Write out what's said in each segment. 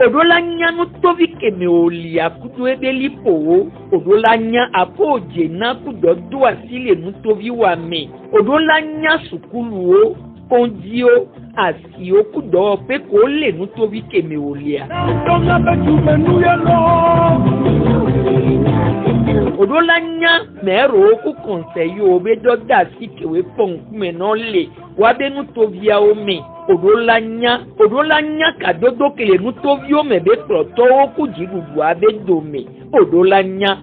odolanya no tovi keme olia kudo ebelipo odolanya apoje na kudo do asile no tovi wa me odolanya sukulu o ondio asio kudo pe ko le no tovi keme olia odolanya mero ku conseil obe do da sikewe pon kume no le wa be no tovia o me odolanya kadodo kele no tovio me be proto o ku jirudu abe do me odolanya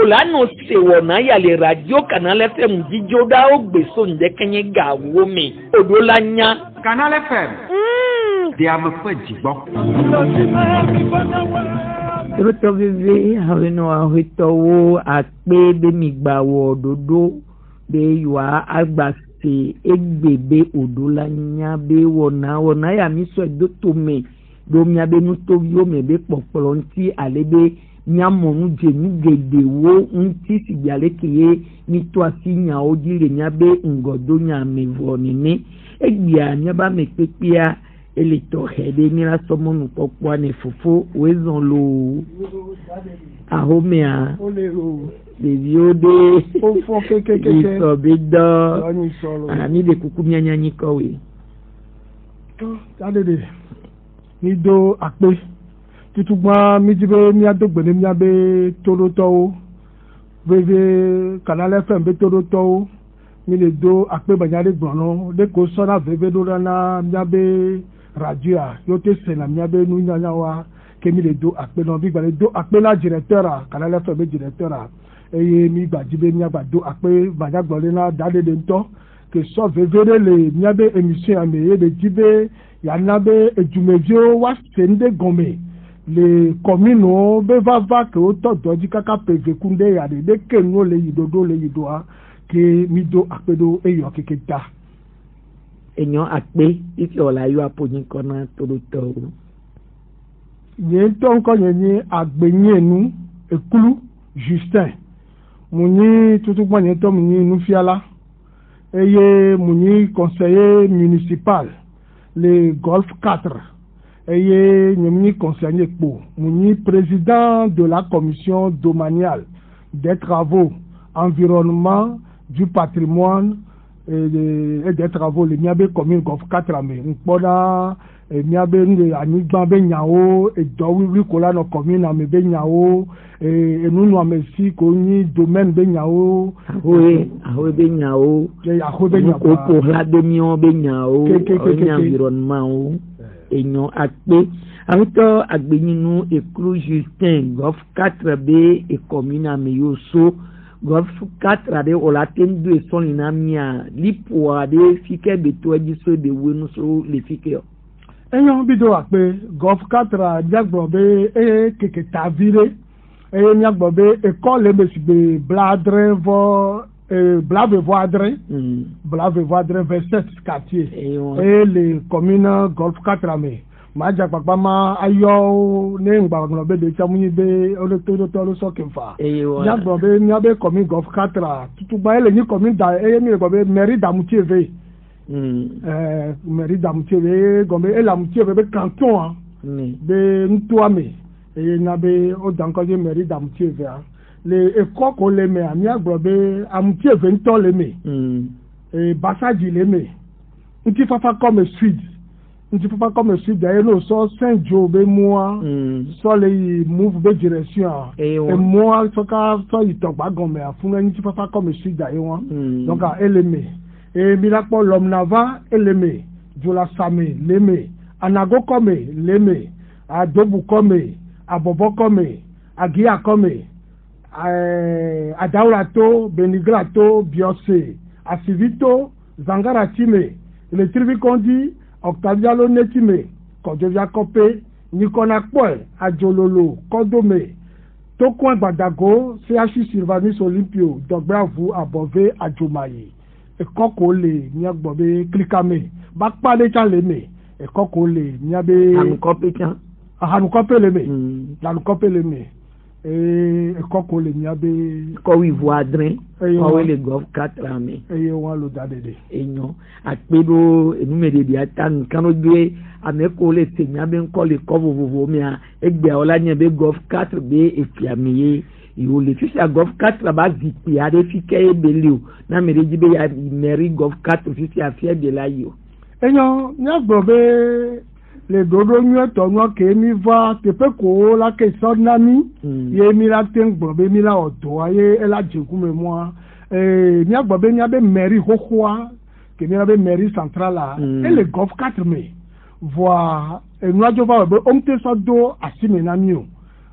olano se wona ya le radio Canal FM jijoda o gbeso nde kenye ga wo me odolanya Canal FM they am fujigbo Roto vive haveno ahitowo ape be migbawo ododo be yuwa agbase egbebe odolanya be wona ya mi so edoto me do mi abe nu to yo me be popolo nti alebe nyamonu jenu gede wo nti sibiale kiye ni to asinya ojire nyabe ngodo nyame vonini egbia nyaba me pepia elito hede mira somonu popwa ne fufu wezon lo ahomea deviode ofo kekeke isobido ani de kukumya nyanyi kowe to adede ni do ape tutugba mijibe mi adogbene mi abe toroto veve Canal FM be toroto mi le do ape banyare gbono de ko sona veve do na mi abe radio yo te sena mi abe nu nyanya wa ke mi le do ape no bi gba le do ape la directeur Canal FM be directeur eye mi gbajibe mi agba do ape banyagbole na dade de nto ke so veve le mi abe émission ame de jibe ya nabe ejumevio wa sende gome le communes be va que auto doji kaka peve kunde ya de kenu le yidodo le yidoa ke mi do apedo eyo keketa enyo akpe iti ola yo apoyin kona toroto ye to nko yen agbeyin enu ekulu Justin muni tutugbo yen to muni nufiala eye muni conseiller municipal le Golf 4 eye muni conseiller po muni président de la commission domaniale des travaux environnement du patrimoine et des travaux le miabe commune Golf 4 ame npoda miabe nde anigba be nyawo edowiwi kola no commune ame be nyawo enunu ame si ko ni domaine be nyawo ahoe be nyawo ko ko la de mion be nyawo environnement enyo akpe awito agbeninu ekru Justin Golf 4B e commune ame yo so Golf 4 ade olatendu e sonina mia lipo ade fike beto ejiso de wenu so le fike enyo bido ape Golf 4 jagbo be keke tavire nyagbo be école be sigbe bladre vo blave voadre verset quartier et les communes Golf 4 ame maja papa ma ayo ne ngba be de chamunyi be o to so kenfa nyagbo be nyabe commune Golf 4 tutugba ele ni commune da mi be mairie d'Amoutieve mairie d'Amoutieve gombe et l'Amoutieve be canton be ntoame e nyabe o dankoje mairie d'Amoutieve le école ko le me ami agbobe Amoutieve nto le me Basaji le me nti fafa comme suite d'ailleurs no so Saint-Jo be moi so le move be direction et moi so ka so itogba gombe afun nti fafa comme suite d'ailleurs donc a eleme et mirapo lomnava eleme jola same leme anago come leme adobu come abobo come agia come adaurato benigrato biose asivito zangaratime le trivikondi octavialo netime kodovia kope nikona poe ajololo kodome tokun gbadago CHU Sylvanus Olympio dogbravu above ajomaye ekoko le ni agbobe klikame bakpa le chan le me ekoko le ni abe anukope chan anukope le me la nukope le me koko le miabe ko wi voadrin ko le golf 4 ami wọn lo dadede enyo akpedo enumere di atan kanu gbe ameko le te miabe nko le ko vovovo mi a egbe ola nya be golf 4 be efiamiye yo le fi sa golf 4 ba zipi ade fi ke ebelio na mere jibe ya meri golf 4 fi si afia de la yo enyo nya gbobe le dodo nyo to no ke mi va te pe ko la ke so na mi ye mi la ten gbobe mi la odo aye e la jeku me moi mi agbobe ni abe mairie hohoa ke mi abe mairie centrale et le golf 4 mai voir e no ajo va be on te so do asime na mi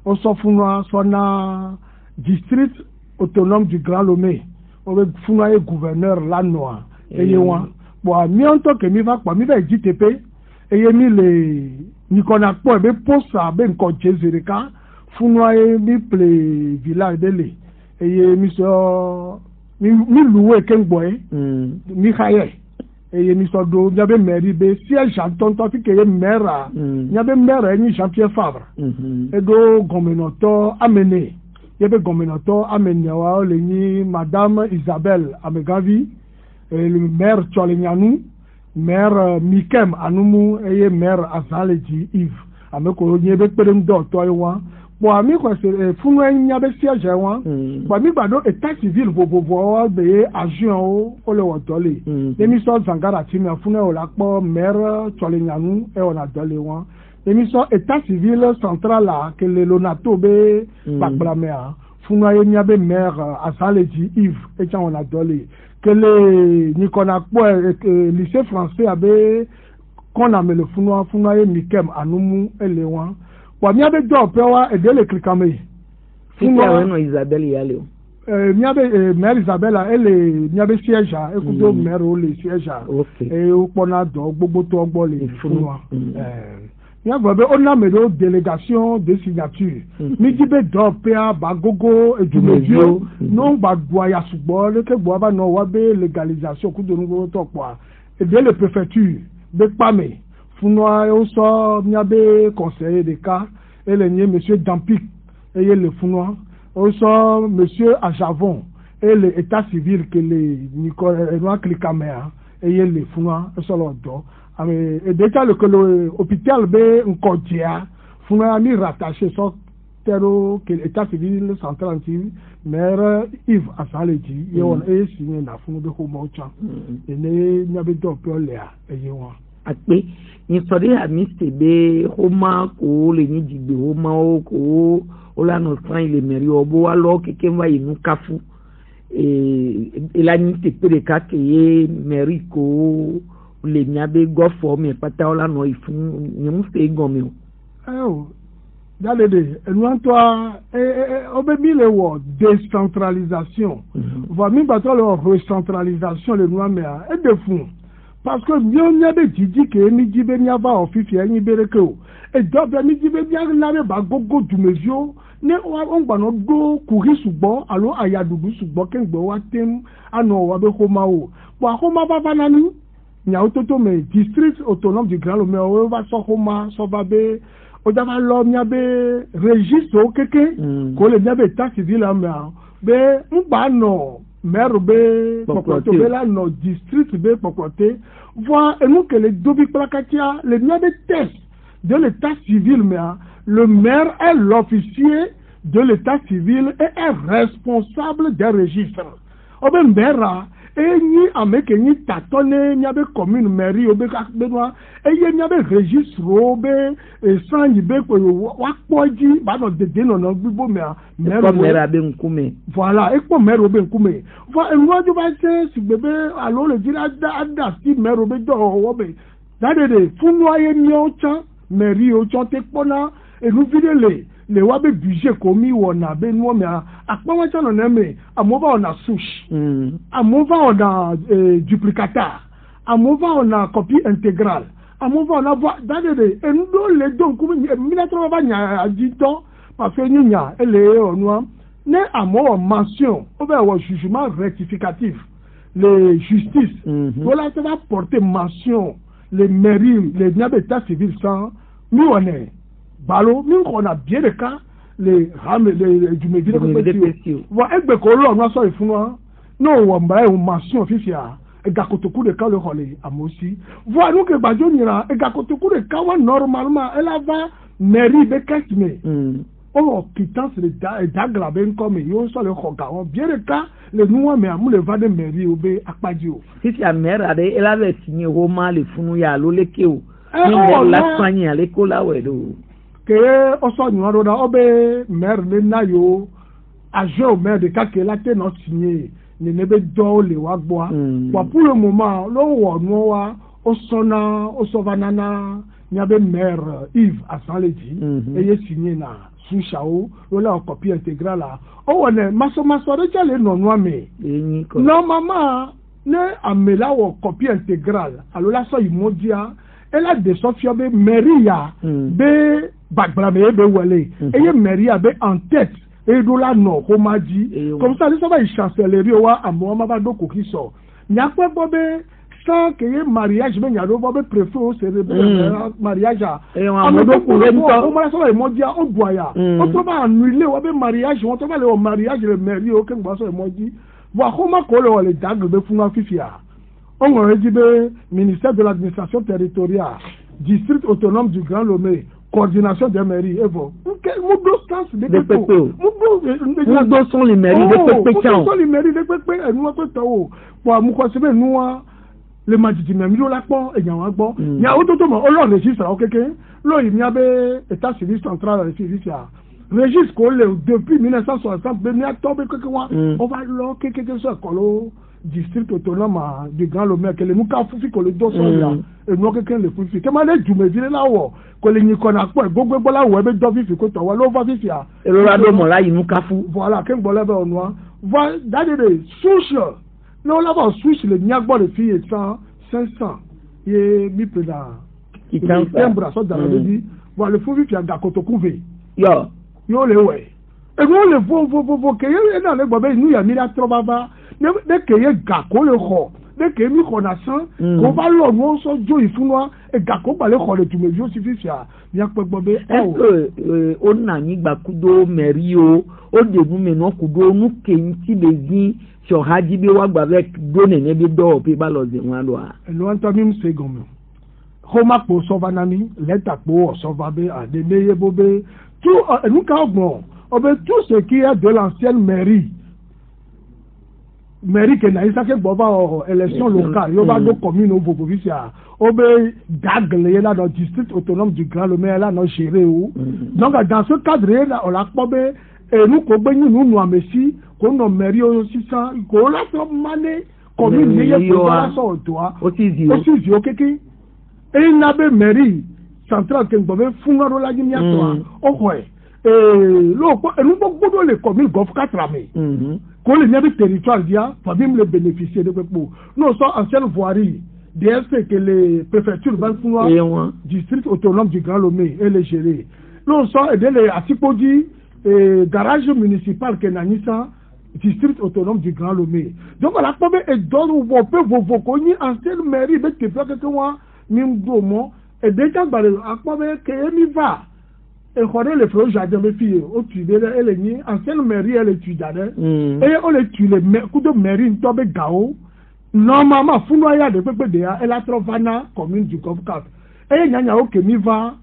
o so funwa so na district autonome du Grand Lomé o be funwa e gouverneur la noa e ye wa bo mi on to ke mi va pa mi va JTP eye mi le nikona po be posa be nko jezereka funwa e mi ple village de le eye mi so mi luwe kengbo mi khaye eye mi so do nyabe mairie be siège tonton fi ke maire nyabe maire ni Jean-Pierre Fabre e do gomenoto amene yebe gomenoto amene wa le ni madame Isabelle Amegavi le maire Tcholenyanu maire Mikem Anumu eye maire Azaleji Yves ameko nyebe perem do to yiwa bo ami ko se funu nyabe siège wa bo mi gbado état civil vovovo be agent o le wotole emi so Zangara timi funu o la po maire Tcholenyanu e ona dole wa emi so état civil central la que le lonato be bakbramea funu aye nyabe maire Azaleji Yves e cha ona dole que le Nikona po lycée français abe qu'on a me le funwa e Mikem Anumu elewa wa mi abe do pewa e de le klikame funwa no Isabelle yale mi abe mère Isabelle ele mi abe siège e ku do mère o le siège e o pona do gbogbo to ogbo le funwa mi agbe on a me do délégation de signature mi jibe do pea bagogo ejumejio no gbagbo ya sugbo le ke gbo ba no wa be légalisation ku do ngo to po e de le préfecture de pame funwa o so mi abe conseiller de cas et le nier monsieur Dampic et le funwa o so monsieur Ajavon et le état civil que le Nicolas Clikamea et le funwa so lo do et déjà le que l'hôpital be nkodjia funwa mi rattaché so tero que l'état civil central maire Yves Azaleji yon e signé na funu be ko mo cha et ne nyabe do pe olea e yon akpe ni sori amiste be homa ko le ni digbe homa o ko ola no san ile meri obo alo keke va inu kafu la ni te pere ka ke ye meri ko le nyabe gofo mi pata ola no ifun ni mu fe gomi o dalede enwantoa obe mi le wo décentralisation va mi bato le recentralisation le noa me e de fun parce que bien nyabe jiji ke mi jibe nyaba ofifi enyi bereke o e dobe mi jibe bia na be ba gogo dumezio ne on gba no do kuri sugbo alo ayadugu sugbo ke ngbo wa tem ano wa be homa o bo homa baba nani nya ototo me district autonome du Grand Lomé o va so homa so babe o jaba lo nyabe registre o keke ko le nyabe état civil am be ngba no maire be popote be la no district be popote voir et nous que les dobi plakatia les nyabe test de l'état civil mais le maire est l'officier de l'état civil et est responsable des registres obe maire et ni ameke ni tatone nyabe commune mairie obe ka benwa e ye nyabe registre obe e san yibe ko wa poji ba no de no gbibo maire abe nkume voilà e po maire obe nkume va enwa ju ba se sigbebe alo le dira ada si maire obe do obe dadede funu aye ni o chan mairie o chan te pona e nu videle le wabe budget komi wona be no me akpawa chano na me amova ona sush amova ona duplicata amova ona copie intégrale amova ona voix dadede endo le don kuma minatro ba nya ajito pa fe nya ele onwa ne amo mention o be wo jugement rectificatif le justice voilà ça va porter mention les mairies les état civil sans mi one balo min ko na bien de cas le hame le jumedire ko pesi wa egbe ko lo no so ifun wa no wo mbara e machine official ega kotoku de ka le hole amosi voi nous que bajo nira ega kotoku de ka wa normalement elle va mairie be kasme oh quittance le dagla ben comme yo so le hoga on bien le cas le nous mais amu le va de mairie obe akpaji o si la maire ade elle avait signé Roma le funu ya lo leke o ni la soigner à l'école là ouais do que o so nyu ro da obe maire le na yo agent maire de ka ke la te no signé ni nebe do le wa gbo wa pour le moment lo wo no wa o sona o sovanana nyabe maire Yves Asanleji eye signé na Souchao la copie intégrale là o wona maso de jale no no ame non maman ne amela wo copie intégrale alors la so imodia elle a de Sofia be Maria be bagbara be wele eye Maria be en tête et do la no homaji comme ça ça va y chancellerie wa amo ma ba do ko kiso nya pe bobe sans que mariage ben ya do bobe préfet au mariage amado ko o ma so e modia o boya o to ba annuler wa be mariage o to ba le mariage le mari o ke ngba so e moji wa ko ma ko le le dag be funa fifia on aurait dit be ministère de l'administration territoriale district autonome du Grand Lomé coordination des mairies et bon mudo sens de pepe mudo sont les mairies de pepe sont les mairies de pepe et nous ko tawo pour mu ko sebe nous le majidi même yo la pon e yan wa gbo ya o to mo Ọlọ́run registre o keke lo yi mi abe état civil central de service ya registre ko le depuis 1960 be mi octobre keke wa on va lo keke so ko lo district autonome du Grand Lomé que le muka fufi ko le do so ya e no keke le fufi ke ma le jume dire la wo ko le yin ko na po gbogbo bola wo be do fifi ko to wa lo va fifi ya e lo ra do mo la yin muka fu voilà ke ngbo le be onwa va dade de social no la va switch le nyagbo le fi 500 ye mi peda qui tembra so da le di va le fufi fi aga kotokuve yo le we e go le vo ke ye na le gbo be nu ya mi la trobaba de ke ye ga ko le ho de ke mi ko na san ko ba lo no so jo ifunwa e ga ko ba le ho le tume jo si fi a mi ape gbo be o na ni gba kudo meri o de bu me no kudo nu ke nti bezi so haji be wa gba avec do ne bi do pe ba lo ze wan do a lo anto mi se gomo ho ma po so vanami leta po so va be a de meye bobe tout nous ka ogbon obe tout ce qui est de l'ancienne mairie que na isa ke boba élection locale yo ba do commune au provincia obe dagle là dans district autonome du Grand Lomé là non géré ou donc dans ce cadre là on la pobe et nous ko gbe nous amesi ko no mairie o 600 ko la so mané commune ni ye ko la so toi aussi okeke et na be mairie centrale que bobe fungaro la ni atwa o ko lo ko nous bodo les communes gof 4 amé qu'on les navires territoire dia pour même le bénéficier de pepo non sont ancienne voirie DSP que les préfectures Banfoua district autonome du Grand Lomé et les gérer non sont aider les Asipodi et garage municipal que nanisa district autonome du Grand Lomé donc la première est donne ou vos cogni ancienne mairie de que moi nimdomo et déjà ba la première que mi va et quand les frères jardin mes filles au tu elle est ni ancienne mairie elle est jardin et on les tue les coup de mairie tobe gao normalement funoya de pepe de elle a trovana commune du Govcat et nyanya o kemi va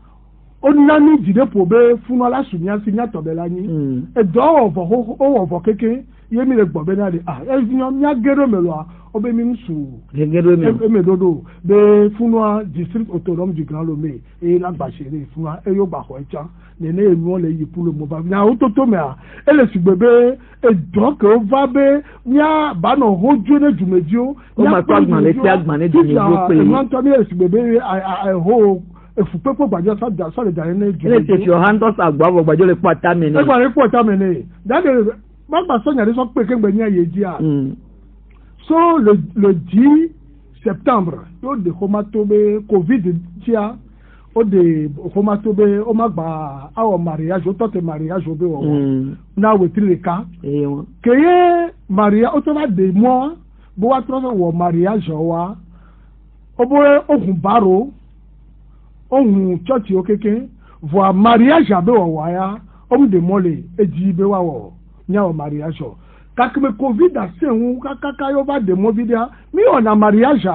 on nani dide pobe funola sunya sinya tobe la ni et do ovo keke yemi le gbobe na de e nyom nya gero melo obe mi nsu gero me dodo de funoa district autonome du Grand Lomé et la bachéré funoa e yo ba ho echa nene enu le yi pour le mobile nya ototo me a ele sigbebe e donc o va be nya ba no hoju ne jumedio o ma kwa gbale ti agbane jumedio pe e man to mi e sigbebe I ho efupepo gbajo sa le dare ne jumedio ele te fi handos agbawo gbajo le pata me ne e gba le pata me ne that Baba Sonia de son pékin benya yedia. So le 10 septembre, yo de homatobe Covid tia, o de homatobe o magba awo mariage, o tote mariage obe o. Na wetri le ka. Keye mariage o to va de mois, bo wa tro wo mariage wa. Obo ohun baro, ohun church o keke, vo mariage abe o wa ya. on de mole ejibe wawo nya o mariage kakme covid asen kaka yo ba de mo video mi ona mariage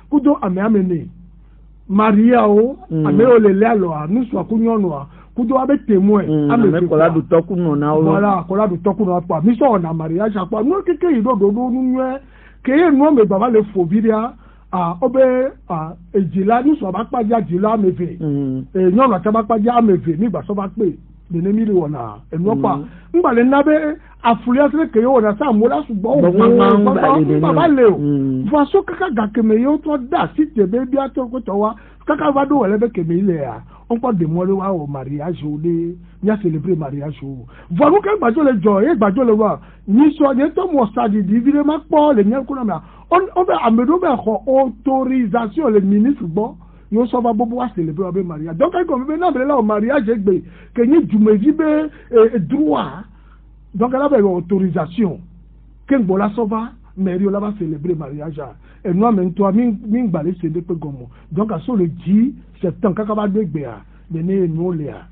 kudo ame maria o ame o le alo anu so akunyono a kudo abe témoin ame ko la du toku no na o voilà ko la du toku no pa mi so ona mariage pa no keke ido do nwe ke no me baba le fo video obe ejila ni so ba pa ja jila meve nyono ta ba pa ja meve ni gba so ba pe de ne mi ri wona enu pa ngba le nabe afulia se ke yo na sa mo la sugbo baba le o faso kaka ga ke me yo to da si te be bi ato ko to wa kaka va do wele be ke me ile ya on pa de mo le wa o mariage o le nya célébrer mariage o voici que gbajo le jo gbajo le wa ni so de to mo sa di vile ma po le nya ko na ma on be amedo be ko autorisation le ministre bo yo so va bobo wa célébrer o be mariage donc comme be na be la o mariage gbe ke ni jumeji be droit donc elle avait autorisation qu'un bola sauva mais il va célébrer mariage et nous même toi min balé c'est de gomo donc à ce le 10 septembre kakaba de gbea de ne nous léa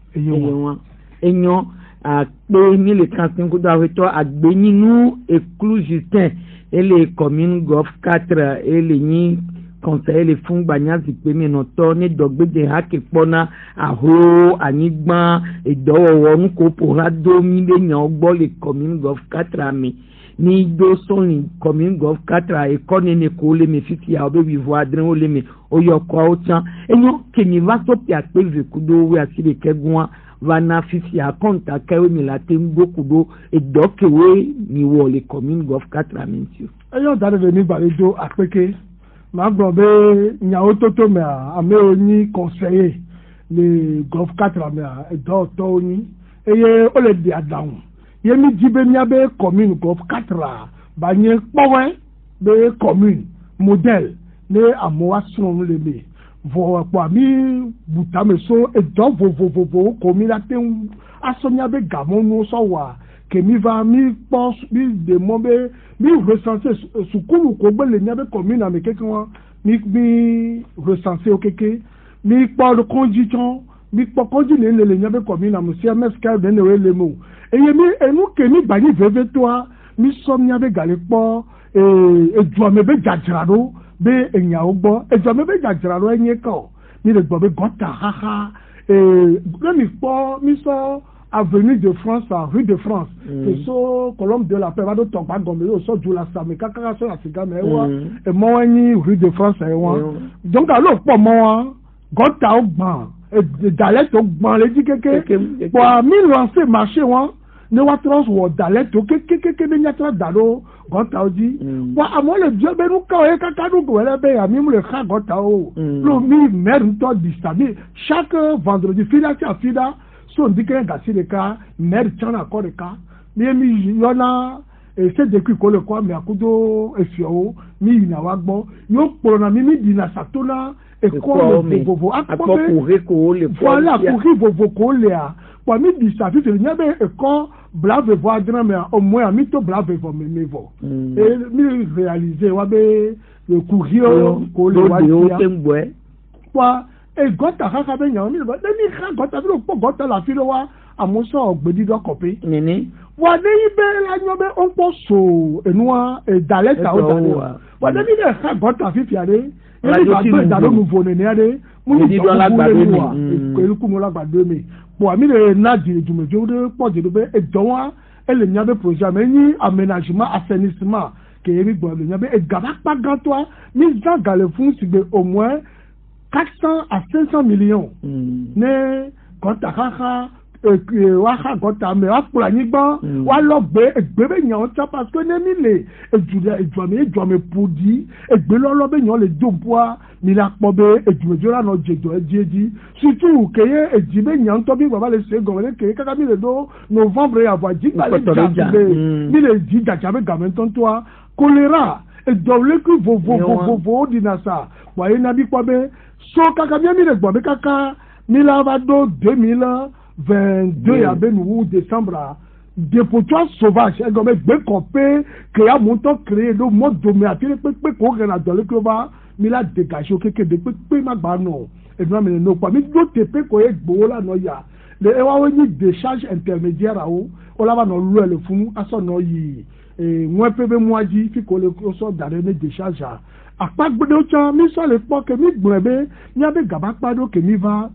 enyo a pe ni le 35 ko dawe to agbe ninu eklu Justin et les communes Golf 4 et les ni conseiller les fonds bagnas di pe mi no to ni dogbe de ha ke pona aho anigban edowo nu ko pora do mi le yan ogbo les communes Golf 4 ami ni do son ni commune Golf 4 e ko ne ko le me fiti ya obe wi voadrin o le me o yo ko o tan enyo ke ni va so pe ape ve kudo we asire kegun vana fiti ya konta kewe mi la te ngokudo e dokewe ni wo les communes Golf 4 ami tio enyo dare de ni balejo apeke ma gbọ́ bẹ ìyàwó tó mẹ́ àmì òní conseiller le Golf 4 àmì ẹ̀dọ́ ọ̀tọ́ òní eye ó lè di àdàhùn yẹmi jíbe ní abẹ́ commune Golf 4 bàyẹn pọ́wẹ́ bẹ́ commune modèle ní àmúwásùn lè mi vọ̀ọ̀pọ̀ àmì bùtàmẹ́sọ ẹ̀dọ́ vovovovo kòmí láti aṣọ ní abẹ́ gàmọ́nù sọ̀wà kèmí va mi pọ́ mi dè mọ́ bẹ́ mi recensé sukulu ko gbele ní abẹ́ commune àmì kékeré wọn mi recensé o kékeré mi pọ́ le kọ́njí tán mi pọ́ kọ́njí ní lè ní abẹ́ commune àmì CMS ká bẹ́ẹ̀ ní wẹ́ẹ́ lé mọ́ èyí mi ẹnu kèmí gbàyìn vẹ́vẹ́ tó a mi sọ ní abẹ́ gàlẹ́ pọ́ èjù àmì bẹ́ jàjàrà ló bẹ́ èyàn ó gbọ́ èjù àmì bẹ́ jàjàrà ló ẹ̀yìn kọ́ mi lè gbọ́ bẹ́ gọ́tà haha lẹ́mi pọ́ mi sọ avenue de France rue de France c'est so colombe de la paix va do tokpa gombe yo so ju la sami kakaka so asiga me wa e mo wa ni rue de France e wa donc alo po mo wa gota o gban e dalet o gban le di keke pour mi lancer marché wa ne wa trans wo dalet o keke be nyatra dalo gota o di wa amo le dio be nu ka o kaka du go le be ya mi mu le kha gota o lo mi mer to distabi chaque vendredi fida ti afida so ndike gasi de ka mer chana ko de ka mi yona se de ko le ko mi akudo efio mi na wa gbo yo poro na mi di na satona e ko le vovo apo ko le voilà pour vovo ko le a po mi di sa fi le nyabe e ko brave voadran mais au moins mi to brave vo me vo et mi réaliser wa be le courir ko le wa ya kwa e gota kaka be nyawo mi ba ni kha gota bi po gota la fi lo wa amuso ogbedi do kopi nini wa de ibe la nyo be on po so enua e daleta o daleta wa de ni kha gota fi fiare e ni ba gbe da lo mu fo ne ade mu ni do la gbado mi ko eruku mo la gbado mi po ami le na di jumejo de po de be e don wa e le nya be projet me ni aménagement assainissement ke eri gbo le nya be e gaba pa gan toi mi za gale fun sigbe au moins 400 à 500 millions ne gota kaka wa kha gota me wa pula ni gbo wa lo gbe be yan ta parce que ne mi le eju me podi egbe lo be yan le jompoa mi la po be eju la no jejo ejeji surtout keye eji be yan to bi baba le se go le keye kaka mi le do novembre ya va ji ba le mi le ji jaja be gamen ton toi choléra e doble ku vovo dinasa wa ina bi po be so kaka mi le gbo be kaka mi la va do 2022 ya be nou décembre dépotoir sauvage e gobe gbe kopé créer montant créer do mode de atire pe ko gena do le ko ba mi la dégager o keke de pe ma gba no e no mi no pa mi do tepe ko e gbo la no ya le ewa ni décharge intermédiaire awo o la ba no lu ele fun aso no yi won pebe muaji fi ko le so dare ne décharge apagbe o cha mi so le po ke mi gbebe ni abe gaba pado ke mi va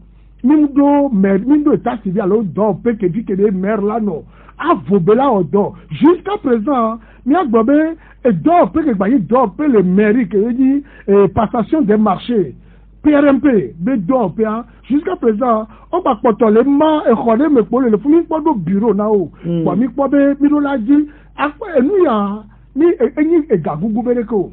mi do état civil alo do pe ke di ke de mer la no avobela odo jusqu'à présent mi agbobe et do pe ke gba yi do pe le mairie ke di passation des marchés PRMP be do pe jusqu'à présent on ba poto le ma e khole me po le fun mi po do bureau na o kwa mi po be mi do laji apa enu ya ni enyi egagugu bere ko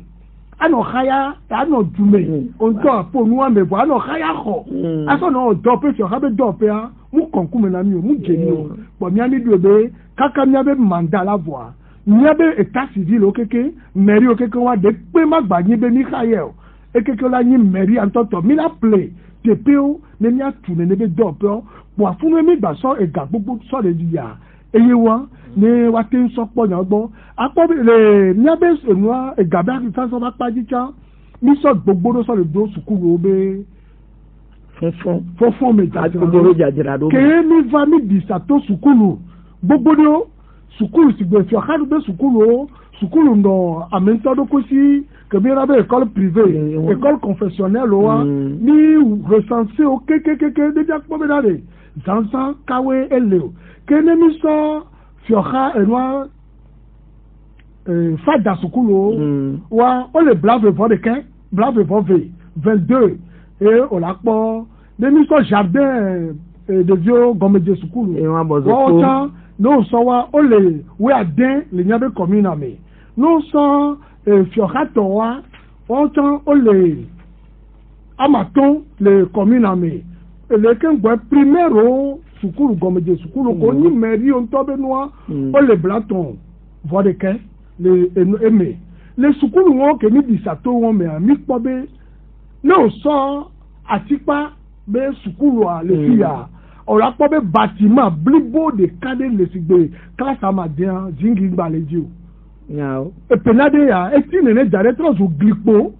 ano khaya ano dume on do po nu ame bo ano khaya kho aso no do pe so ha be do pe mu konku me na mi o mu jeni o po mi ani do be kaka mi abe mandat la voix mi abe état civil o keke mairie o keke wa de pe ma gba yin be mi khaya o ekeke la yin mairie antoto mi la play de pe o ne mi atu ne be do pe o po afun mi gba so ega gbogbo so le di ya eye wa ne wa te so po yan gbo apo le ni abe enua egaba ki so ba paji cha mi so gbogbo do so le do sukuru be fofon me ta gbogbo jajira do ke mi va mi disato sukuru gbogbo do sukuru si gbe fi o hadu be sukuru ndo amento do ko si que mi rabe école privée école confessionnelle wa ni recensé o ke déjà ko be dare zansan kawe eleo ke ne mi so fioha enwa fada sukulu wa o le blave for de ken blave for 22 et o la po de mi so jardin de vieux gomeje sukulu e wa bozo ko no so wa o le we aden le nyabe commune ame no so fioha to wa o tan o le amaton le commune ame le ken gbe primero sukulu gomeje sukulu ko ni mairie on tobe noa o le blaton vodeke le eme le sukulu won ke ni disato won me mi pobe no so atipa be sukulu a le fia ora pobe bâtiment blibo de kade le sigbe classe amadian jingi gbaleji o yao e penade ya e ti ne jare trozo glipo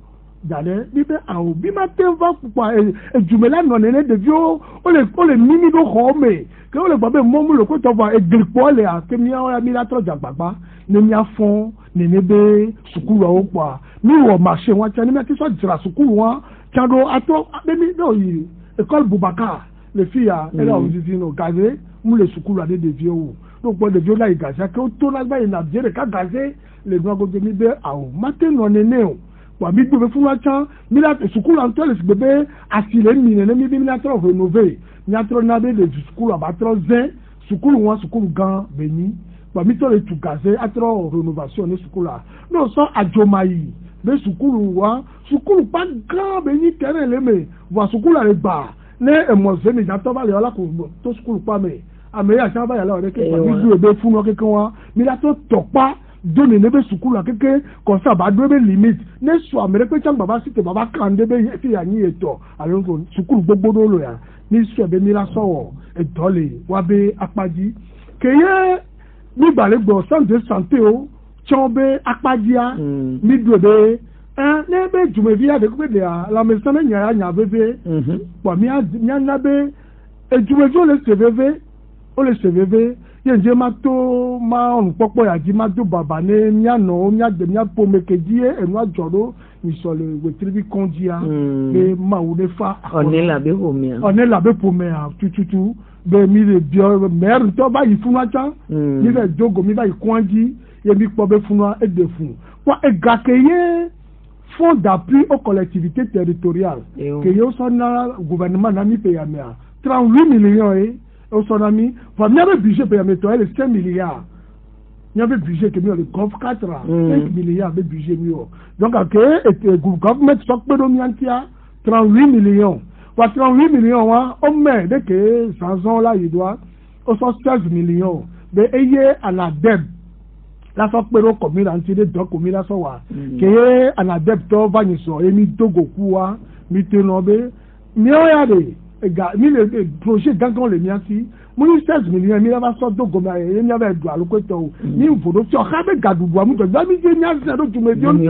jade bibe awo bi ma te va pupa e jumela no ne de vio o le mini do home ke o le gbabe momu lo ko to va e glipo le a ke mi o mi la troja gbagba ne mi afon ne be sukulu o pa mi wo marché wa tani me ti so jira sukulu wa chado ato be mi do yi école Boubacar le fia elle a aussi no gaze mu le sukulu ade de vio donc pour de vio la igaza ke o to na gba ina jere ka gaze le gba go mi be awo mate no ne ne o wa mi gbe fun wa chan mi la sukulu an to le gbe asile mi ne mi bi mi la tro rénover mi atro na be de sukulu aba tro zen sukulu wa sukulu gan beni wa mi to le tu gaze atro rénovation ne sukulu la no so ajomayi be sukulu wa sukulu pa gan beni tere le me wa sukulu la le ba ne emoze mi ja to ba le ola ko to sukulu pa me ame ya sa ba ya la o de ke pa mi du be fun o keke wa mi la to topa doni ne be sukulu la keke ko sa ba do be limite ne so amere pe chan baba site baba kan de be fi ya ni eto alon ko sukulu gbogbo do lo ya ni so be mi la so e dole wa be apaji keye ni gbale gbo santé o chombe apajia ni do be ne be jumevia de ko de la maison nya nya bebe po mi nya na be e jumejo le cvv o le cvv yenje ma to ma on popo ya ji ma do baba ne nya no nya de nya po mekeji enu ajoro ni so le we tribi konjia be ma wo le fa one la be homia po me a tututu be mi le bio mer to ba yi fun wa chan mi be jogo mi ba yi kwanji ye mi po be fun wa e de fun wa e gakeye fonds d'appui aux collectivités territoriales que yo sona gouvernement na mi pe ya me 38 millions au son ami va bien le budget pe ya me to 5 milliards il y avait budget que mi le GOV 4 5 milliards de budget mi donc que government stock pe do mi antia 38 millions wa 38 millions wa o me de que sans là il doit au 16 millions de eye à la dette la so pero commune anti de do commune la so wa ke an adepto vani so emi togo kuwa mi tenobe mi o ya de ga mi le projet gangan le mi anti mo ni 16 millions mi la ba so dogo ma e mi aba do alukoto ni vodo so ha be gadubu amu to gba mi je ni ase do jumejo ni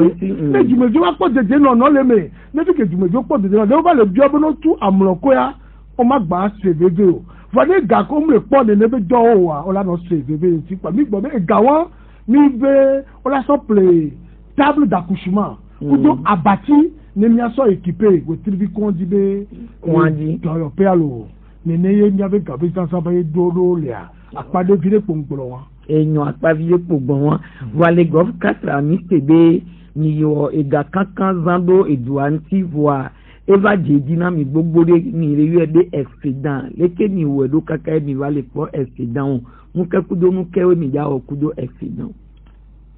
jumejo wa po jeje no no le me ne fi ke jumejo po jeje no le ba le bi obo no tu amuro ko ya o ma gba cvv o Vade ga ko mu le po ne be do wa o la no se bebe ti pa mi gbo be ga won mi be o la so play table d'accouchement ou do abati ne mi aso équipé we trivi kon di be do yo pe alo ne ne ye mi ave ga be san sa ba ye do lo le apade vire pongbo won enyo apavie pogbo won wale golf 4 ami tebe ni yo ega kankan zando eduanti voa eva jeji na mi gbogbo re ni re de accident leke ni we do kaka mi wale po accident mu ke kudo mu ke we mi ja o kudo accident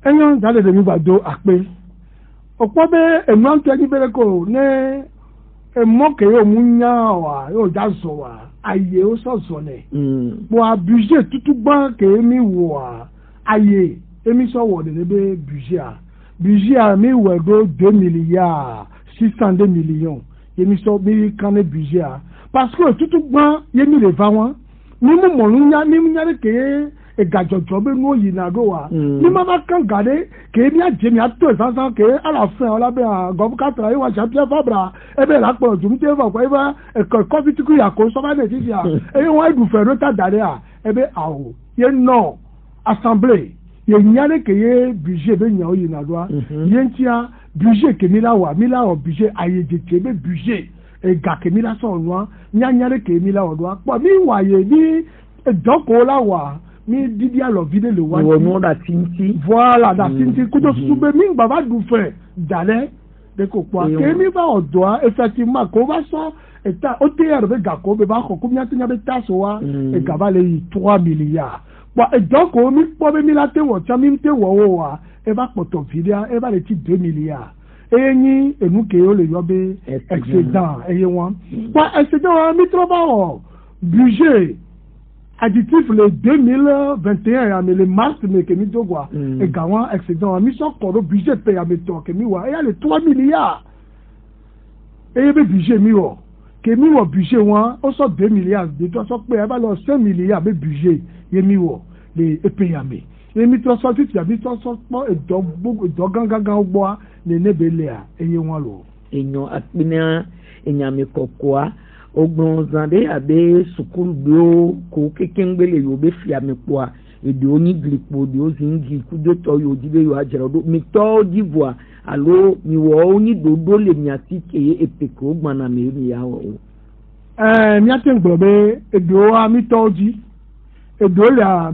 enyo dale de mi ba do ape opo be enu anto ni bere ko ne emoke yo munya wa yo ja so wa aye o so ne bo abuse tutu gban ke mi wo aye emi so wo de be budget a mi we do 2 milliards 600 millions emi so mi kan ne budget a parce que tutu gban ye mi le va won ni mo mo nya ni nya ke e gajojo be no yi na do wa ni mama kan gade ke mi aje mi ato sansan ke ala fin ola be gobu ka tra wa champion fabra e be la po ju mi te fa ko e ba e ko covid ku ya ko so ba ne ti ya e won du fe rota dare a e be awo ye no assemblée ye nyare ke ye budget be nya o yi na do a ye ntia budget ke mi la o budget aye je ke be budget e ga ke mi la so nwa nyanyare ke mi la o do a po mi wa ye ni doko la wa mi didi alo vide le wa wo da tinti voilà da tinti kudo sube mi baba du fe dale de ko kwa ke mi ba odo effectivement ko ba so eta o te er be ga ko be ba ko mi atinya be taso wa e ga ba le 3 milliards bo e donc o mi po be mi la te wo cha mi te wo wa e ba poto video e ba le ti 2 milliards eyin enu ke o le yo be excédent eye won bo excédent wa mi tro ba o budget additif le 2021 ya me le mars me ke mi dogwa e gawan excédent mi so ko budget pe ya me to ke mi wa e ya le 3 milliards e be budget mi wo ke mi wo budget won o so 2 milliards de to so pe e ba lo 5 milliards be budget ye mi wo le e pe ya me e mi to so ti ya mi to so po e do gangan gbo ne ne be le a e ye won lo enyo apina enyame kokoa ogbon zande abe sukuru bio ko kekengbele yo be fiame poa ede oni glipo de ozingi kudo to yo dibe yo ajero do mi to divoa alo mi wo oni dodo le mi ati ke epeko gbana me mi ya wo mi ati ngbobe edo a mi toji edo le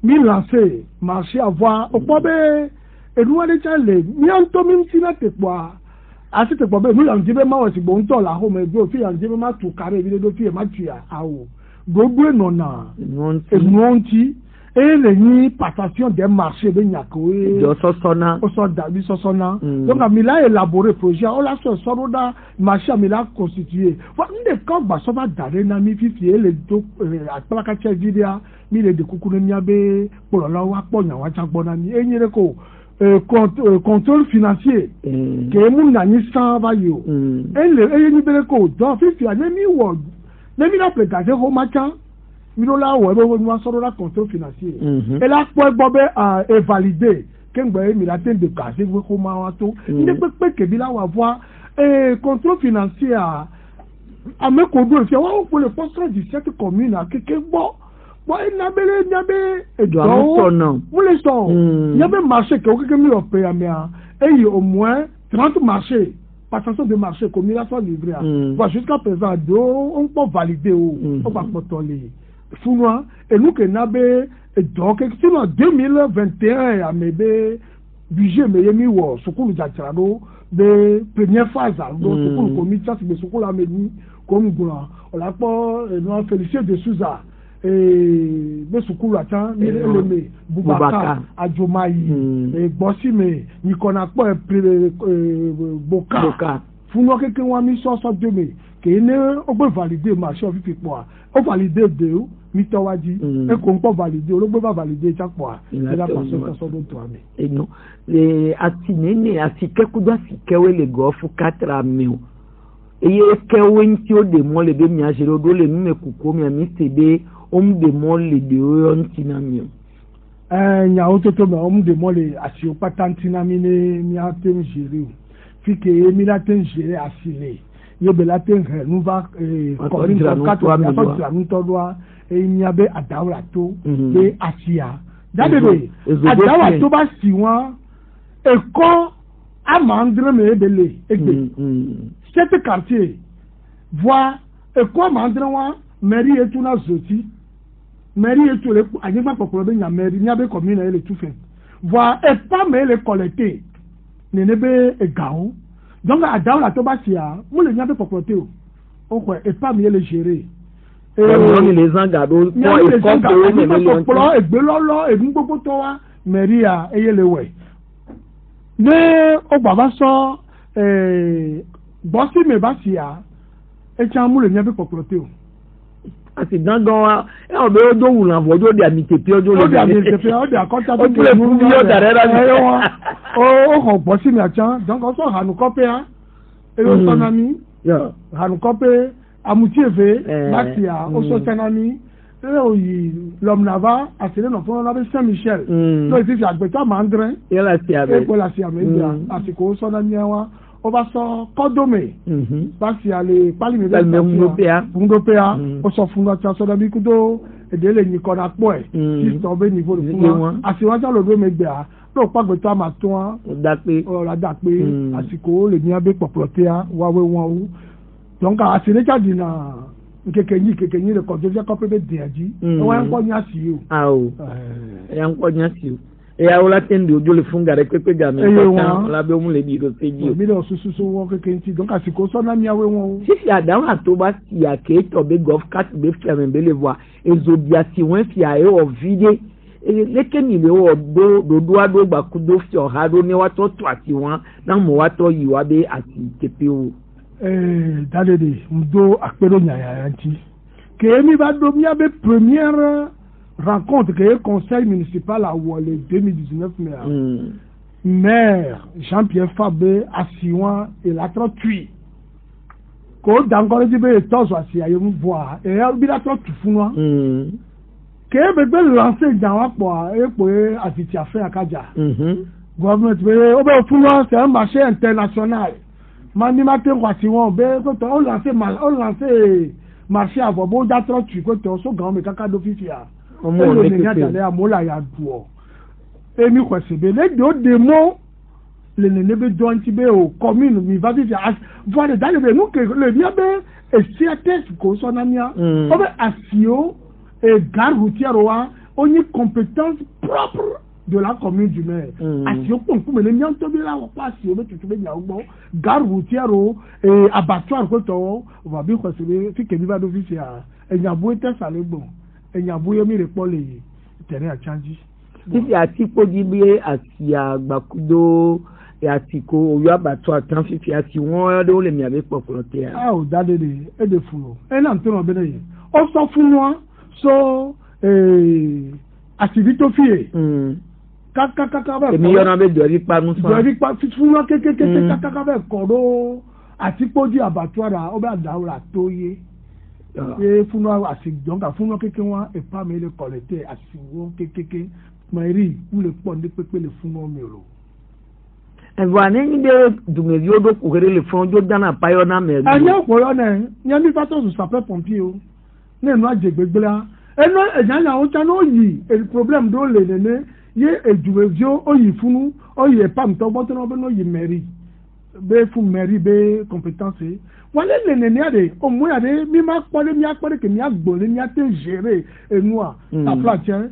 mi lancer marché avoir opobe edu wa de chale mi anto mi tina te poa asi te gbo mi yan jibe ma wo ti gbo nto la ho me do fi yan jibe ma tu kare bi do fi e ma tua awo gbogbo no na nonti e le ni passation des marchés be nyako e jo sosona o so da bi sosona donc mi la élaborer projet o la so da marché mi la constituer fo nde ko gba so ba dare na mi fifi e le do apala ka che video mi le de kukuru mi abe polo la wa po yan wa jagbo na mi enyere ko contrôle financier que mon nani sans va yo et ni bele ko donc fi ani mi wo le mi la prégager au matin mi lo la wo bo no so la contrôle financier et la po bobe a valider que ngbe mi la ten de caser ko ma wa to ni pe ke bi la wa voir contrôle financier a me ko do fi wa pour le poste du cette commune a que bon bon il n'avait et donc vous les sont il y avait marché que mi o pe amia et au moins 30 marchés passation de marché comme il a soit livré voilà jusqu'à présent on peut valider on va contrôler founois et nous que n'avait et donc sinon 2021 a mebe budget me yemi wo sukulu jatrado de première phase donc sukulu comité ça c'est sukulu ameni comme gura on l'a pas nous féliciter de Souza be sukulu atan mi eleme Bubaka Ajomayi Gbosime Nikona po Boka funo keke wa mi so deme ke ne o gbe valider marché o fi po o valider de o mi to waji e ko npo valider o lo gbe ba valider chapo a la paso so do to ami e no le atinene asikekudo asikewe le go fu 4 ami eye kewe nti o de mo le be mi ajero do le mi mekuko mi ami sebe de mole de ontina mi nya ototo me de mole asi o patantina mi ne mi aten jere fi ke mi la ten jere asile yebela te he nuva kɔrin kɔ kato ya fɔ tira nutɔ doa enya be adawla to be asia dade be adawla to ba si wɔn ekɔ amandre me ebele egbe cette quartier voit ekɔ amandre wɔn mairie etu na zoti mairie etu le anyigba kɔkɔrɔ be nya mairie nya be commune ele tu fɛ voit epa me le collecté nene be egawo donc adawla to ba si a mo le nya be kɔkɔrɔ te o ko epa me le gérer ni les angado ko egbelolo egun gbogbo to wa maria eyelewe ne o baba so bosi me ba sia e cha mu le nya be kokorote o ati dangan wa e o be ojo wulan fo ojo de amitepe ojo le o de akota to le fun yo darera ni o ho bosi me acha donc o so hanu kope ha e o sonami hanu kope amutieve basia oso tenani oyi lomnava asile no fún ọlọ́bí Saint-Michel lóyè tí fi àgbẹ̀tọ́ mandrin epo la si àmì ìgbà àsìkò sọ́nà ní ẹwà ó bá sọ kọ́dọ̀mẹ̀ basia lè pálí fúndópéa ó sọ fún ọtí asọ́dọ̀ bí kúndó èdè lè yìn kọ́nà pọ̀ ẹ̀ tí sọ bẹ́ẹ̀ ní ìfòrò fún wa àsìwájà lòdó mẹ́gbẹ̀ẹ́ lóò pàgbẹ̀tọ́ àmà tó wọn ọ̀rọ̀ àdàpé àsìkò lè ní abẹ́ pọ̀pọ̀lọpẹ́à wáwé wọn o donc a sene jadi na kekenyi le contrôle ko pe de aji o en ko nya si o awo en ko nya si o e awla tende o jole funga re pepe ga mi ko tan la be mu le bi do seji o mi do susu wo kekenyi donc asiko so na mi awe won si si adawa to ba si ya ke to be golf cat be fi ame be le voir ezobia si won fi aye o vide leke ni le o do ado gba ku do fi o ha do ni wa to ati won na mo wa to yi wa be ati kepe o dadede mdo akpero nyayanti que mi va do mia be première rencontre que conseil municipal a wole 2019 maire Jean-Pierre Fabé Asiwan et la trotui ko dangore di be tozo asia yo mvoa e bi la trotu funwa que be lancer janwa po e po atiti afa akaja government be o be funwa c'est un marché international mani matin kwasi won be ko to o lancer marché avo bo da trotu ko to so gan me kaka d'office ya o mo le ni adale amola ya duo emi kwasi be le do demo le ne be don ti be o commune mi va dire voir dans le nous que le bien be e CATS ko so na mia o be asio et gare routière wa oni compétence propre de la commune du maire asio pon ku me le nyan to bi la wo pa asio be tutu be nya ogbo gare routière et abattoir ko to va bi ko se fi ke bi va d'office ya e nya bo te sale gbon e nya bo yo mi re po le tere a changi ti ati po di bi asia gbakudo e atiko oyo abattoir tan fi ati won do le mi abe popolote ah o dadede e de fulo e na ntono be ne o so fun won so activité fie kaka ba èmi yona be dori panu so dori pa fun won kekeke kaka ba koro ati poji abattoir o ba dawla toye e fun won asijonga fun won keke won e pa me le collecter asiwo kekeke mairi ou le pon de pepe le fun won mero ẹ̀wọ̀n ní ndé dùmẹ̀bí ó dókòó kéré lè fún ọjọ́ dáná payọ́ náà mẹ́rin. ẹ̀yẹ́ òpòrọ́ náà ní ẹni fásitì ọ̀sùn sàpẹ́ pọ̀mpì o ní ẹ̀nu àjẹgbẹ́gbẹ́ la ẹnu ẹ̀yà ní àwọn ọ̀chá náà yìí èyí problem tó lè nẹ́nẹ́ yé èdùmẹ̀bí ó yìí fún ó yìí ẹ̀pá mìtọ́ gbọ́tọ́ náà bẹ́ẹ̀ náà yìí mẹ́rin bẹ́ẹ̀ fún mẹ́rin bẹ́ẹ̀ compétence wọ́n lé lè nẹ́nẹ́ àdé òmùyàdé mi máa pọ́lé mi àpọ́lé kèmí àgbọ̀lé mi àtẹ̀ géré ẹnu à àpàtẹ́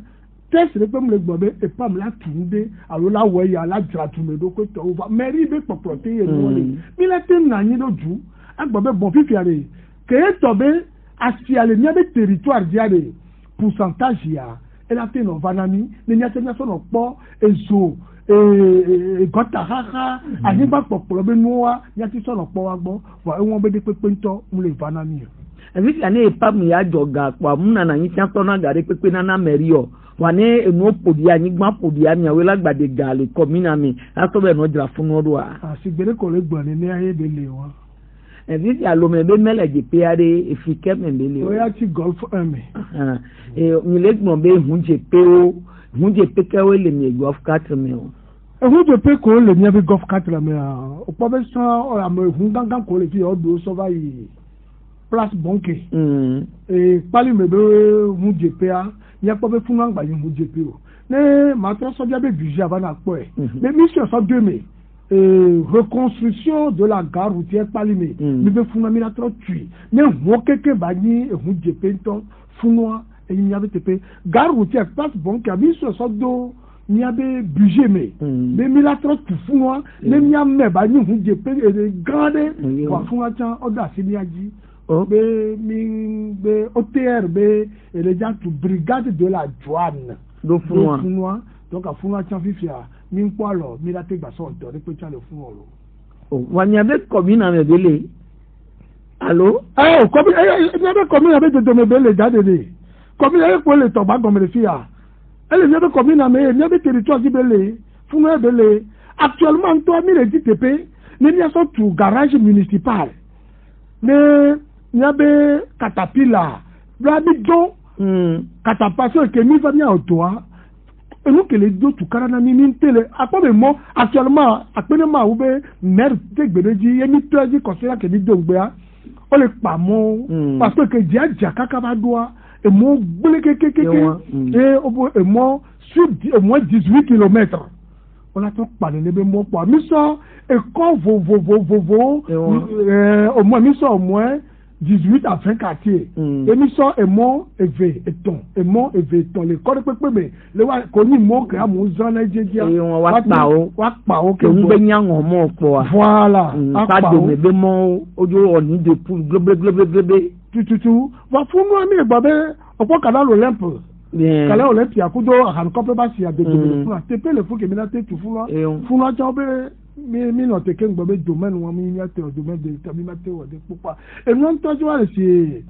tẹ́sí ni pé mo lè gbọ́ bẹ́ ẹ̀pá mi láti ń dé àwọn láwọ̀ ẹ̀yà alájà tó mi ló pé tọ́ over mẹ́rí ibẹ̀ pọ̀pọ̀ tó yẹ ní wọ́n lè mí lẹ́tẹ̀ nà yín lójú agbọ̀ bẹ́ bọ̀ fífi àrè kèé tọ̀ bẹ́ àṣìyàlè ní abẹ́ territoire di àrè pourcentage yà ẹ̀ láti nà vanami ní ní ẹsẹ̀ ní ẹsẹ̀ nà pọ̀ èso gọ́tà háhá àyíká pọ̀pọ̀ bẹ́ nù wá ní ẹsẹ̀ sọ̀nà pọ̀ wá gbọ́ wà ẹ̀wọ̀n bẹ́ dé pépé ńtọ́ mo lè vanami yà. ẹ̀fí fi àná ìpá mi yà jọ gà pọ̀ àmúnà nà yín tí wọ́n tọ́ náà gàdé pépé náà mẹ́rí ọ̀ wane enu podia nyigba podia mi awela gbade gale komina mi aso be no dra funu odo a asigbere ko le gbon ni aye de le won e vi ya lo me be meleje pe ade efike me be le o ya ti golf ame e ni le gbon be hunje pe o hunje pe ke we le mi golf 4 me o ehun de pe ko le nya be golf 4 la me o po be san o am ehun gangan ko le fi o do so ba yi place banque pali me be mu je pe a nya po be fun angba yi mu je pe o ne ma tro so ja be budget avant na po e mais mission so 2000 reconstruction de la gare routière Palimé mi be fun mi la tro tui ne wo keke ba ni ehun je pe nton funwa e ni ave te pe gare routière place banque a mission so do ni abe budget me mi la tro tu funwa ne mi am ba ni ehun je pe grande wa funwa chan oda si ni aji be mi be OTR be les gens tu brigade de la douane do funwa donc a funwa chan fifia mi npo alo mi la te gba so do pe chan le funwa lo wanya be commune na mebele allo commune ni abe commune abe de mebele jade le commune e ko le to ba gomme le fia elle vient de commune na me ni abe territoire di bele funwa bele actuellement toi mi le dit TP ni ni so tu garage municipal ne nyabe katapila blabi do katapaso ke mi va mi autoa et nous que les deux tout carana ni télé après le mot actuellement après le mot be maire de gbedeji yemi toji considère que ni dongba o le pa mo parce que dia kaka ba doa et mo gbele keke et au mo sur au moins 18 km on a trop parlé les mots pour mi so et quand vo au moins mi so au moins 18 à 20 quartiers et mi so et mo et ton et mo et ton les corps pepe me le wa ko ni mo ka mo zan na jeje e wa pa o ke ngbe nyan o mo po voilà pa do me be mo ojo oni de pou globe tu va funu mi gba be opo canal olympe kala olympe ya kudo han ko pe ba si ya de pour tepe le fou ke mi na te tu funu cha be mi no te ken gbe domaine wa mi ni ate domaine de tabi ma te o de pupa e non to jo ale si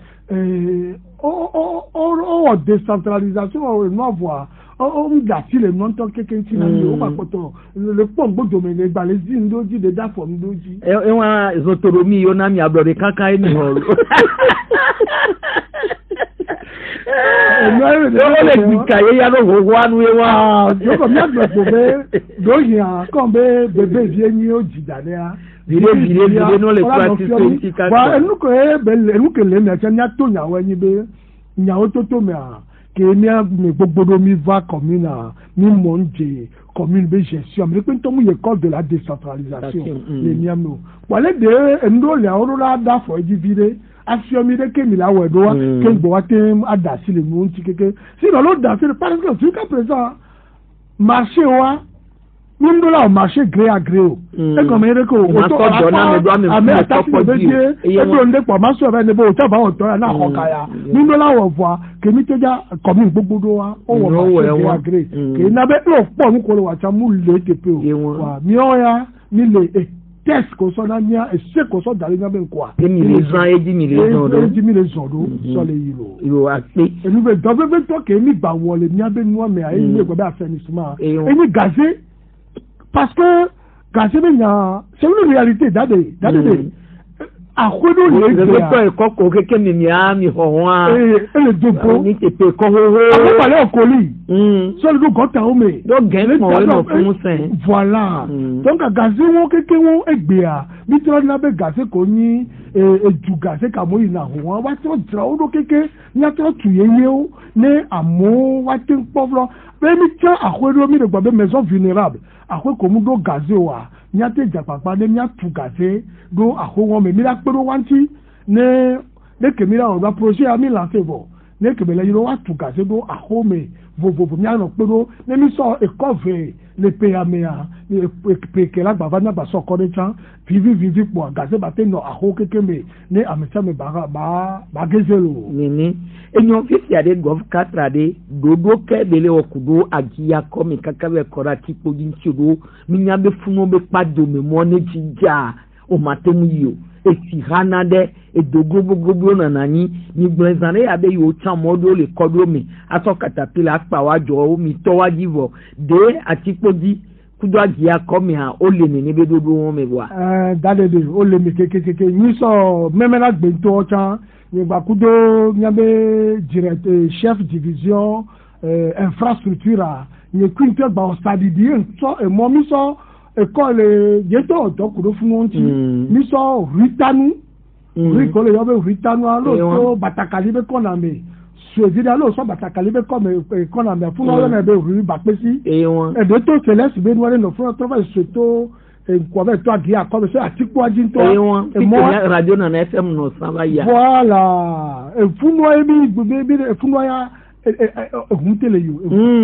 o décentralisation o no voir o ngati le non to keken ti na o pa poto le pon gbo domaine gba le zi ndoji de da for ndoji e wa zotoromi yo na mi ablode kaka ni ho le bikaye ya no wo anu e wa yo ko mi agbo be do ya kon be bebe vie ni o jidale a vire no le practice ti ka wa enu ko enu ke le na nya to nya wa ni be nya o to me a ke ni a me gbogbo mi va commune mi monje commune be gestion me pe to mu école de la décentralisation le niamo wale de endo le orula da fo divide asiomi de ke mi la wedo wa ke gbo wa te adasi le mu nti keke si lo da se par exemple jusqu'à présent marché wa Nindo la marché gré à gré o. E comme ere ko o to ame atati de beje e do nde po ma so be ne bo ta ba o to na ko kaya. Nindo la wo voa ke mi teja commune gbogbo do wa o wo marché gré à gré. Ke na be lo po mu ko lo wa cha mu le tepe o. Wa mi o ya ni le test ko so na nia e se ko so dale na be nko a. Emi le zan e di mi le zan do. E di mi le zan do so le yiro. Yo a pe. E nu be do be to ke mi ba wo le nia be nu me a e ni ko be afenissement. E ni gazé parce que quand c'est une réalité d'adé à quoi nous les gens koko keke mi mi howa et le dopo ni te pe ko ho on parler au colis seul do gota o me do gen mo le no fun sen voilà donc gazé won keke won egbe a bi tro na be gazé ko ni e du gazé ka mo ina ho wa tro dra o do keke ni tro tuyeye o ne amo wa tin povlo be mi tro akwedo mi de gba be maison vulnérable akwe ko mu do gazé wa ni ate japapa ne mi atu gazé do akwo won me mi la pe do wanti ne ke mi la o ba projet a mi lancer bo ne ke me la yiro atu gazé do akwo me vo mi a no pe do ne mi so e cover le payamea pe ke la ba va na ba so ko de chan vivi po gazé ba te no akwo keke me ne amisa me ba gezelo nini enyo fiti ade gov 4 ade dodo ke bele okudo agia komi kakabe korati podinchi do minya be funo be pado me mo ne jija o matemu yo eti hanade e dogogogo na nani ni blenzane abe yo chamodo le kodo mi aso katapila akpa wajo o mi to wajivo de atipodi kudo agia komi ha o le ni be dodo won me wa dale de o le mi keke ni so memela gbe to chan Yeba kudo nyabe direct chef division infrastructure ye queen te ba study di so e mo mi so école je to do ku do fún won ti mi so ritanu ri ko le yo be ritanu alo to batakali be ko na me so di alo so batakali be ko me ko na me fún o na be ri ba pe si e de to celeste be no le no fún to ba so to ko be to agi akọ so atiku ajin to e mo radio na FM no samba ya voilà e fún o mi be fún o ya tele yo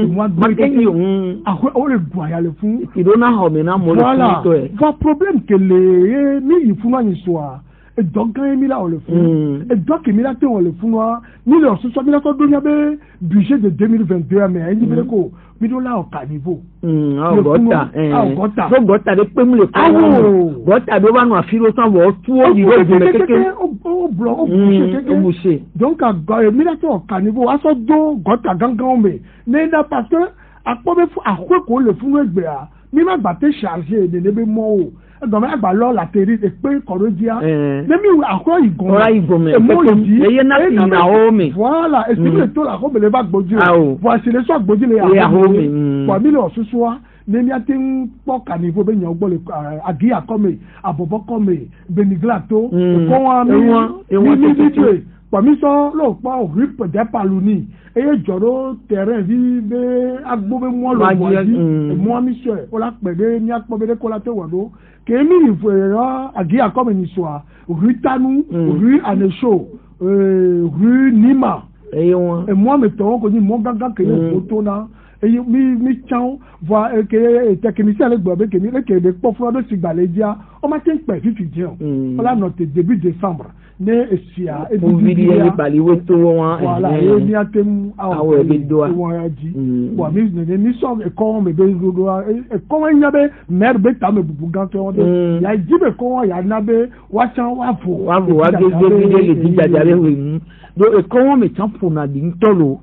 mo o le gbo ya le fún idona ho me na mo le fún to e va problème que le mi fún ani so e dogan mi la o le fún e dok mi la te o le fún wa ni le so mi la so do nya be budget de 2022 mais ni be ko mi do la o ka niveau gota so gota de pe mu le ko gota do ba no afiro san wo tu o di o me keke o block o boucher donc mi la te o ka niveau aso do gota gangan me ne da parce que apobe fu akwe ko le fún egbe a mi ma gba te charger de be mo o donc agba lo la teri e pe korodia me mi akọ igun e mo di eye na ti na o mi voilà et si le to la ko bele ba gboju voici le so gboju le ya o mi po mi le osusua ne mi atin po kanivo be yan gbo le agi akome abobo kome beniglato ko wa mi ti po mi so lo pa o rip de paluni eye joro terrain vi be agbo be mo lo waji mo mi so o la pede ni apo be ko la te wodo kemi ifera agi akome ni so rue Tanu rue Anesho rue Nima et moi me to ko ni mo gaga ke photo na mi chan voit que technicien le gbo be ke mi ke de po fún do sigbalejia o ma tin pe fifi je on la note début décembre ne esia e bi ya bali we to won voilà e ni atem awo be do won aji bo mi ne so e ko me be do e ko nya be mer be ta me bubu gan to ya jibe ko ya na be wa chan wa ge le di jajare we do e ko me chan fo na di ntolo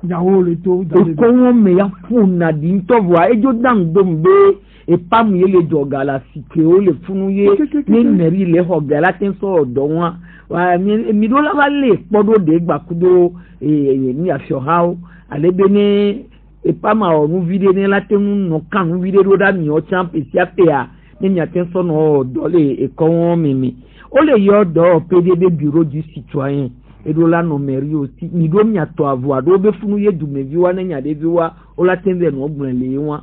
yawo le to ko me ya fo na di ntovo a ejo dan dombe e pam ye le jogala sike o le funu ye ni meri le hogala tin so odo won wa mi do la ba le podo de gbakudo ni afio hawo alebe ni e pam a onu video ni la tin no kan video do da mi o champ e sia pe a ni mi atin so no odo le e ko won mi o le yo do PDB bureau du citoyen edola no meri oti ni do mi ato avo ado be funu ye dumevi wa na nya de vi wa o la tenze no ogbon le wa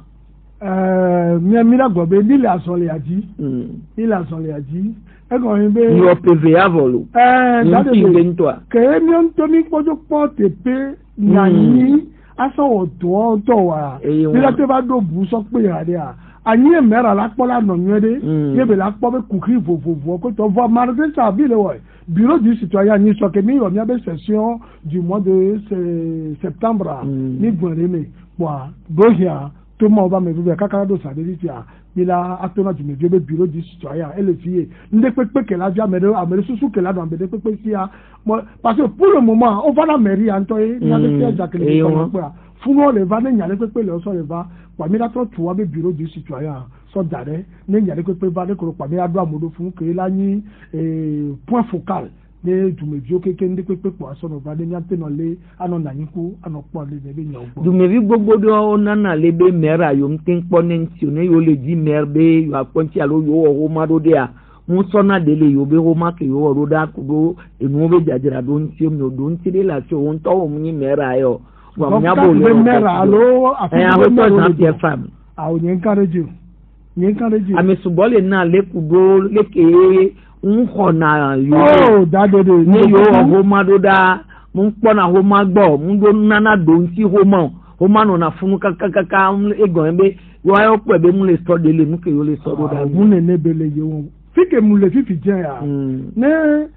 mi la gbo be ni la so le aji ni la so le aji e go yin be yo PVA volo da de ngento ke mi on to ni pojo po tepe nyanyi aso odo to wa ni la te ba do bu so pe ade a anyi mera la pola no nyede ye be la po be kukri vovovo ko to vo marde sa bi le wo bureau du citoyen ni so ke mi o mi abe session du mois de septembre ni gbonre me wa bohia to mo ba me be kakara do sa de ti a mi la atona du me be bureau du citoyen et le fille nde pepe ke la via amere susu ke la do ambe de pepe si a parce que pour le moment on va la mairie antoy ni ade ti Jacqueline ko pe a funo le va ne nyale pepe le so le va pa mi la to tu wa be bureau du citoyen so dare ne nyale pepe va de ko pa mi ado amodo fun ke la ni point focal ne dumevio keke ndi pepe po aso no va de nyante no le ano na yinku ano po le be nyan gbo dumevi gbogbo do nana le be mera yo mtin po ne nti ne yo le di merbe yo aponti alo yo o ma do de a mu so na de le yo be ho ma ke yo ro da ku do enu be jajira do nti mi do nti de la so won to wo mu ni mera yo wa nya bo le mera alo afi to na tie fam a o nyen kareju ami subole na le ku do le ke nkona yo dade de ni yo ho ma do da mun pona ho ma gbo mun do nana do nti ho ma no na funu kakaka egon be yo ayo pe be mun le so de le mu ke yo le so do da mun ne bele yo fike mun le fifi je ya ne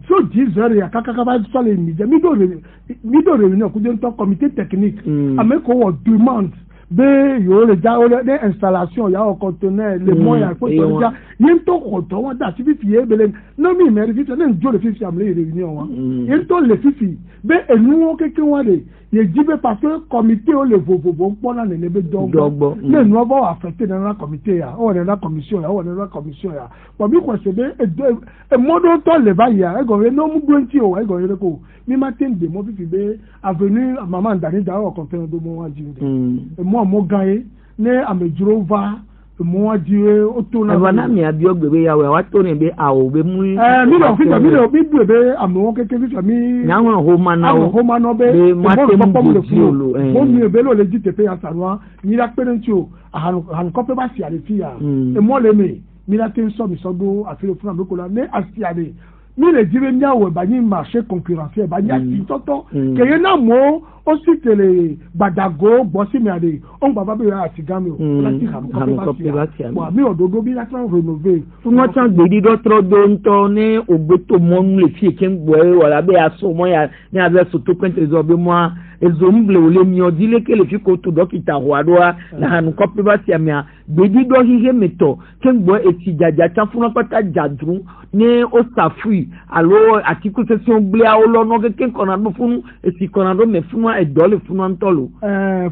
so dizere ya kakaka ba so le mi do re ni ku de to comité technique ameko wo demande be yo le ja o de installation ya o conteneur les moyens ko to ja yin to ko to wa da ti fi e bele no mi meri fi to ne jo le fi am le réunion wa yin to le fi be enu o keke wa de ye jibe parce que comité o le vovovo po na ne be dogbo ne no ba affecté dans la comité ya o dans la commission ya o dans la commission ya po mi ko se be e modo to le ba ya e go no mu gbonti o e go re ko mi ma ten de mo fi be avenue maman dani da o conteneur do mo wa ji de mo gaye ne amejuro va mo adire o to na eba na mi abi ogbebe ya we wa to ni be awo be mu mi do fi mi do bi bu be amo keke fi mi na won ho ma na o ho ma no be ma te mu ju lo mo mi be lo le ji te pe ya sarwa ni la pe nti o han ko pe ba si ale fi ya e mo le mi la te so mi so do afiro fun am ko la ne asi ale mi le dire mi awo ba ni marché concurrentiel ba ni asi toto ke ye na mo o si tele gbadago bo si mi ade on baba be ati gami o la ti ham ko pe ba si wa mi ododo bi la tran rénover fún wọn tán gbèdí dọ́tọ́ dóńtọ́ ní ògbétò mọ́nú lè fi èké ń gbọ́ ẹ wà lábẹ́ aṣọ mọ́ ya ní abẹ́ sọ̀tò pẹ́ntẹ́ ẹ̀zọ́ bí mọ́ ẹ̀zọ́ ń blẹ̀ wọlé mi ọdí lékele fi kò tó dókítà wàdúrà làhànú kọ́pẹ́ bá ti àmì à gbèdí dọ́ híhé mẹ́tọ̀ ké ń gbọ́ etí jàjà tán fún wọn pátá jàdùn ní ó sàfùì àlọ́ àtikú sẹ́sẹ́ ń gbé àwọn lọ́nà kékeré kọ̀nàdó fún èsì kọ̀nàdó mẹ́ fún wọn ẹ̀dọ́ lè fún wọn tọ́lù.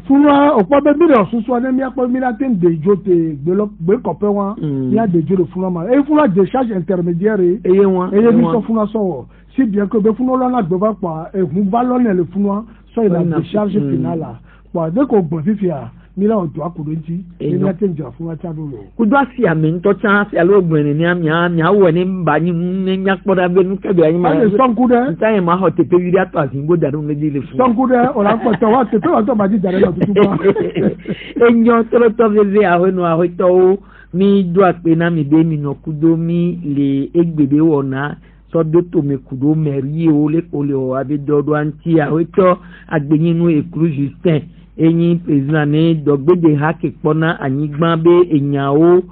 fún wọn ọ̀pọ̀ bẹ́ẹ̀ mílíọ̀nù sunsun ọdẹ mi àpò mi láti ń dèjò tè gbé kọ̀pẹ́ wọn ní àdèjò lè fún wọn ma èyí fún wọn décharge intermédiaire eye mi sọ fún wọn sọ̀wọ́ si bien que bẹ́ẹ̀ fún wọn lọ́nà gbẹ́bà pa ehun bá lọ́nà lè fún wọn sọ ìlà décharge finale la pa dès kò gbọ̀n fífi à mílíọ̀nù ọ̀dọ́ àkùrẹ́ ntí ní láti ń jà fún wọn tí a lò. kudu asi àmì ntọ́tsá sí alóògbé ní àmì àwọ̀ ní bàyí ní nyakpọ́dá bẹ́ẹ̀ ní kẹ́bí ayé máa ń sọ́nkú dẹ́ ntáyẹ̀ máa hàn tètè wíri àtọ̀ àti ìgbó dàdún lédè lè fún. sọ́nkú dẹ́ ọ̀là ń pọ̀tọ̀ wá tètè wà tó bá jí dàrẹ́ lọ tuntun bá. enyo tọ́lọ́tọ́ fẹ́fẹ́ àhónú àhótọ́wó mi dó àpè náà mi bẹ́ẹ̀ mi nà kudo mi lè égbèbé wọ̀ náà sọdọ tòmẹ kudo mẹrí o lẹkọọlẹ ọ abẹdọdọ àǹtí àwẹtọ agbẹnyinu ekuru justin enyi president ní dọgbẹdẹ haki kpọnà anyigba bẹ enyawo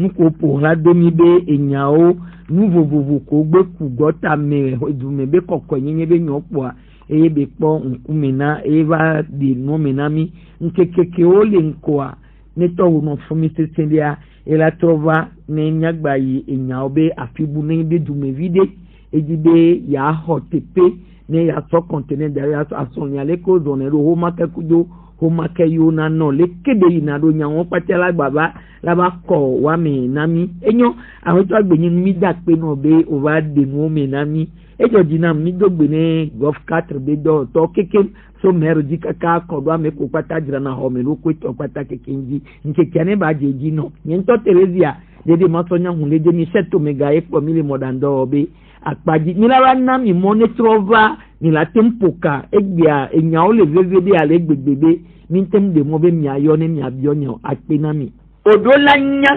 nukopo ladomi bẹ enyawo nuvovovo kò gbẹ kù gọta mẹ ẹdùnmẹ bẹ kọkọ ẹnyẹnyẹ bẹ nyọ kpọa eye bẹ kpọ nkumena eye bá di nọmena mi nkekeke o lè nkọa netɔwo nɔ fún mi sese lia ela trɔva ne nyagba yi enyawo be afibu ne be dumevi de edi be ya xɔ teƒe ne ya sɔ kɔntene da ya asɔnya le ko zɔnɛ ɖo homake kudo homake yiwo na nɔ le kebe yina ɖo nyawo kpatɛ la gbaba la ba kɔ wame na mi enyo ahotɔ agbenyi mi da kpe nɔ be o va de nuwo me na mi edzɔ dzi nam mi do gbe ne gɔf 4 be dɔ tɔ keke so mɛro dzi kaka kɔɖo ame ko kpata dzra na xɔ me lo koe tɔ kpata keke ŋdzi nkekea ne ba dze dzi nɔ nye ŋutɔ Terezia dede masɔ nyahu le de mi sɛ tome ga ye kpɔ mi le mɔɖaŋ dɔ wɔ be akpadzi mi la ba na mi mɔ ne trɔ va mi la te ƒoka egbea enyawo le veve de ale gbegbe be mi te de mɔ be miayɔ ne miabiɔ nya akpe na mi. Oɖo la nya.